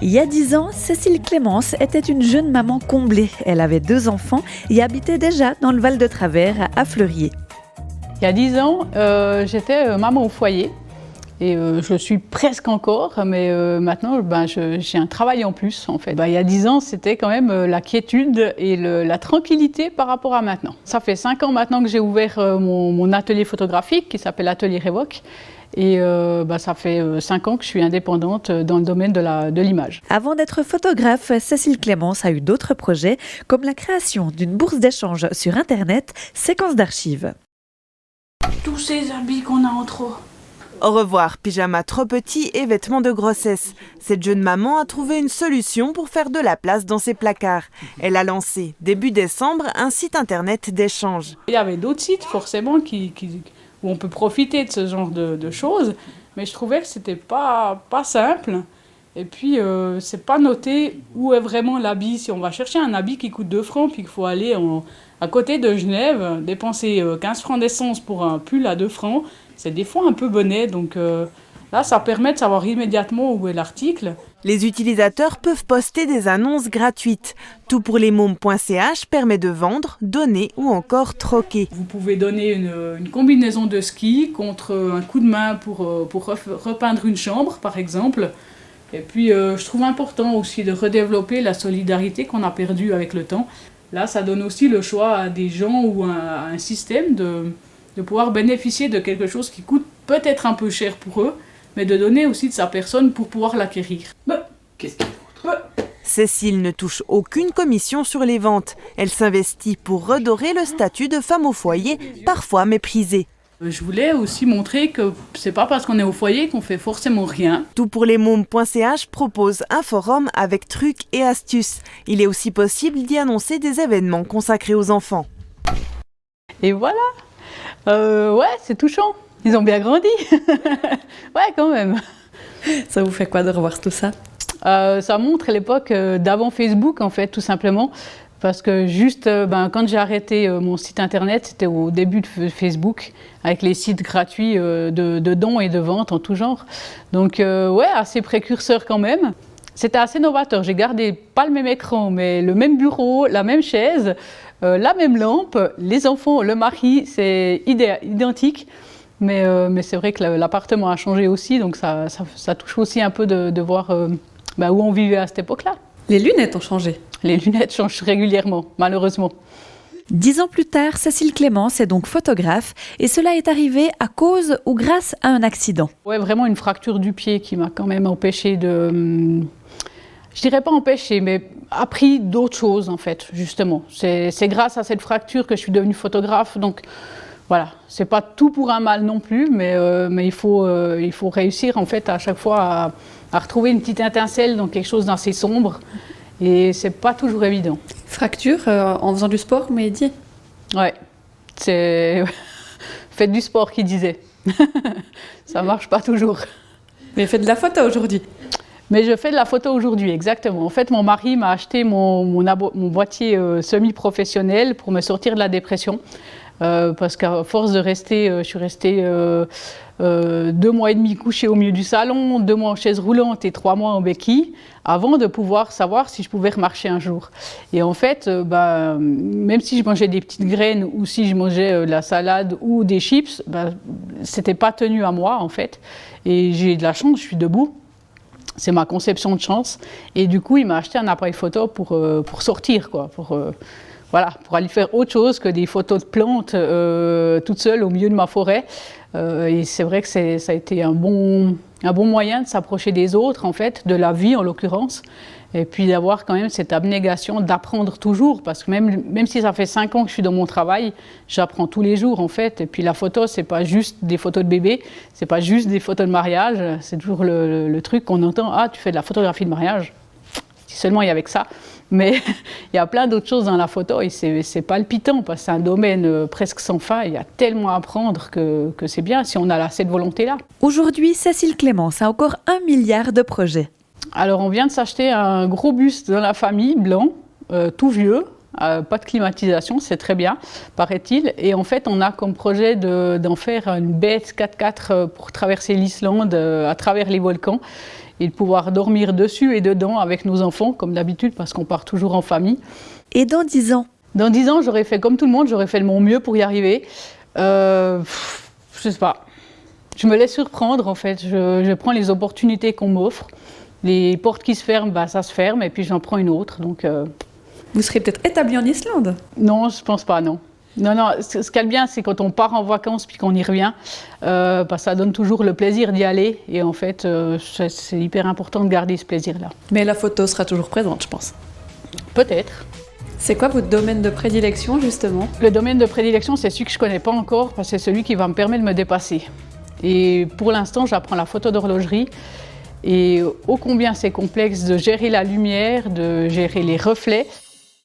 Il y a 10 ans, Cécile Clémence était une jeune maman comblée. Elle avait 2 enfants et habitait déjà dans le Val de Travers, à Fleurier. Il y a 10 ans, j'étais maman au foyer et je le suis presque encore, mais maintenant j'ai un travail en plus en fait. Il y a 10 ans, c'était quand même la quiétude et la tranquillité par rapport à maintenant. Ça fait 5 ans maintenant que j'ai ouvert mon atelier photographique qui s'appelle Atelier Révoque. Et ça fait 5 ans que je suis indépendante dans le domaine de l'image. Avant d'être photographe, Cécile Clémence a eu d'autres projets, comme la création d'une bourse d'échange sur Internet, Séquence d'archives. Tous ces habits qu'on a en trop. Au revoir, pyjama trop petit et vêtements de grossesse. Cette jeune maman a trouvé une solution pour faire de la place dans ses placards. Elle a lancé, début décembre, un site internet d'échange. Il y avait d'autres sites forcément où on peut profiter de ce genre de choses, mais je trouvais que c'était pas simple. Et puis, c'est pas noté où est vraiment l'habit. Si on va chercher un habit qui coûte 2 francs, puis qu'il faut aller à côté de Genève, dépenser 15 francs d'essence pour un pull à 2 francs, c'est des fois un peu bonnet. Donc là, ça permet de savoir immédiatement où est l'article. Les utilisateurs peuvent poster des annonces gratuites. Toutpourlesmômes.ch permet de vendre, donner ou encore troquer. Vous pouvez donner une combinaison de ski contre un coup de main pour repeindre une chambre, par exemple. Et puis, je trouve important aussi de redévelopper la solidarité qu'on a perdue avec le temps. Là, ça donne aussi le choix à des gens ou à un système de pouvoir bénéficier de quelque chose qui coûte peut-être un peu cher pour eux, mais de donner aussi de sa personne pour pouvoir l'acquérir. Qu'est-ce qu'il faut ? Cécile ne touche aucune commission sur les ventes. Elle s'investit pour redorer le statut de femme au foyer, parfois méprisée. Je voulais aussi montrer que c'est pas parce qu'on est au foyer qu'on fait forcément rien. Toutpourlesmômes.ch propose un forum avec trucs et astuces. Il est aussi possible d'y annoncer des événements consacrés aux enfants. Et voilà. Ouais, c'est touchant. Ils ont bien grandi. Ouais, quand même. Ça vous fait quoi de revoir tout ça ? Ça montre l'époque d'avant Facebook, en fait, tout simplement. Parce que juste, quand j'ai arrêté mon site internet, c'était au début de Facebook, avec les sites gratuits de dons et de ventes en tout genre. Donc, ouais, assez précurseur quand même. C'était assez novateur. J'ai gardé pas le même écran, mais le même bureau, la même chaise, la même lampe, les enfants, le mari, c'est identique. Mais c'est vrai que l'appartement a changé aussi, donc ça touche aussi un peu de voir où on vivait à cette époque-là. Les lunettes ont changé. Les lunettes changent régulièrement, malheureusement. 10 ans plus tard, Cécile Clémence est donc photographe et cela est arrivé à cause ou grâce à un accident. Ouais, vraiment une fracture du pied qui m'a quand même empêché de... Je dirais pas empêché, mais appris d'autres choses en fait, justement. C'est grâce à cette fracture que je suis devenue photographe, donc voilà. C'est pas tout pour un mal non plus, mais il faut réussir en fait à chaque fois à retrouver une petite étincelle dans quelque chose d'assez sombre. Et c'est pas toujours évident. Fracture en faisant du sport, mais dit. Ouais, c'est faites du sport qui disait. Ça marche pas toujours. Mais faites de la photo aujourd'hui. Mais je fais de la photo aujourd'hui, exactement. En fait, mon mari m'a acheté mon boîtier semi-professionnel pour me sortir de la dépression. Parce qu'à force de rester, je suis restée 2 mois et demi couchée au milieu du salon, 2 mois en chaise roulante et 3 mois en béquille, avant de pouvoir savoir si je pouvais remarcher un jour. Et en fait, même si je mangeais des petites graines ou si je mangeais de la salade ou des chips, c'était pas tenu à moi en fait. Et j'ai de la chance, je suis debout. C'est ma conception de chance. Et du coup, il m'a acheté un appareil photo pour sortir, quoi, pour aller faire autre chose que des photos de plantes toute seule au milieu de ma forêt. Et c'est vrai que ça a été un bon moyen de s'approcher des autres, en fait, de la vie en l'occurrence. Et puis d'avoir quand même cette abnégation d'apprendre toujours, parce que même si ça fait 5 ans que je suis dans mon travail, j'apprends tous les jours en fait. Et puis la photo, c'est pas juste des photos de bébé, c'est pas juste des photos de mariage, c'est toujours le truc qu'on entend, ah tu fais de la photographie de mariage, si seulement il y avait que ça. Mais il y a plein d'autres choses dans la photo et c'est palpitant parce que c'est un domaine presque sans fin. Il y a tellement à apprendre que c'est bien si on a cette volonté-là. Aujourd'hui, Cécile Clémence a encore 1 milliard de projets. Alors on vient de s'acheter un gros buste dans la famille, blanc, tout vieux, pas de climatisation, c'est très bien, paraît-il. Et en fait, on a comme projet d'en faire une bête 4x4 pour traverser l'Islande à travers les volcans. et de pouvoir dormir dessus et dedans avec nos enfants, comme d'habitude, parce qu'on part toujours en famille. Et dans 10 ans? Dans 10 ans, j'aurais fait comme tout le monde, j'aurais fait de mon mieux pour y arriver. Je sais pas. Je me laisse surprendre, en fait. Je prends les opportunités qu'on m'offre. Les portes qui se ferment, bah, ça se ferme, et puis j'en prends une autre. Donc, Vous serez peut-être établi en Islande? non, je pense pas, non. Non, ce qu'il y a de bien, c'est quand on part en vacances puis qu'on y revient, bah, ça donne toujours le plaisir d'y aller. Et en fait, c'est hyper important de garder ce plaisir-là. Mais la photo sera toujours présente, je pense. Peut-être. C'est quoi votre domaine de prédilection, justement? Le domaine de prédilection, c'est celui que je connais pas encore, parce que c'est celui qui va me permettre de me dépasser. Et pour l'instant, j'apprends la photo d'horlogerie. Et ô combien c'est complexe de gérer la lumière, de gérer les reflets.